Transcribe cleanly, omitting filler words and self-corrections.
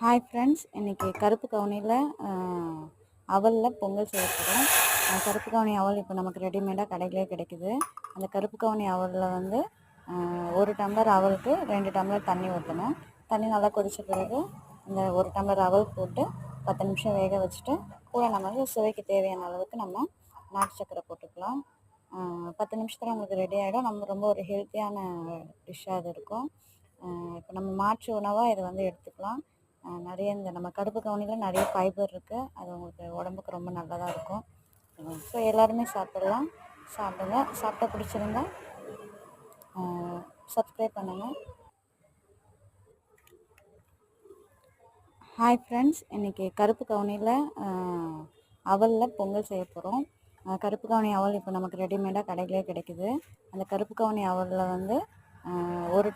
Hi friends, இன்றைக்கி கருப்பு கவுனியில் அவலில் பொங்கல் செய்ய போகிறோம். கருப்பு கவுனி அவல் இப்போ நமக்கு ரெடிமேடாக கடையிலே கிடைக்குது. அந்த கருப்பு கவுனி அவலில் வந்து 1 டம்ளர் அவலுக்கு 2 டம்ளர் தண்ணி ஊற்றணும். தண்ணி நல்லா கொதித்த பிறகு இந்த 1 டம்ளர் அவல் போட்டு 10 நிமிஷம் வேக வச்சுட்டு கூட நம்ம சுவைக்கு தேவையான அளவுக்கு நம்ம நாட்டு சக்கரை போட்டுக்கலாம். 10 நிமிஷத்தில் உங்களுக்கு ரெடி ஆகிடும். நம்ம ரொம்ப ஒரு ஹெல்த்தியான டிஷ்ஷாக அது இருக்கும். இப்போ நம்ம மாற்று உணவாக இதை வந்து எடுத்துக்கலாம். நிறைய இந்த நம்ம கருப்பு கவுனியில் நிறைய ஃபைபர் இருக்குது. அது உங்களுக்கு உடம்புக்கு ரொம்ப நல்லதாக இருக்கும். ஸோ எல்லாருமே சாப்பிட்லாம். சாப்பிடுங்க. சாப்பிட்டா பிடிச்சிருந்தா சப்ஸ்கிரைப் பண்ணுங்கள். ஹாய் ஃப்ரெண்ட்ஸ், இன்றைக்கி கருப்பு கவுனியில் அவலில் பொங்கல் செய்ய போகிறோம். கருப்பு கவுனி அவல் இப்போ நமக்கு ரெடிமேடாக கடையிலே கிடைக்குது. அந்த கருப்பு கவுனி அவலில் வந்து 1 டம்ளர்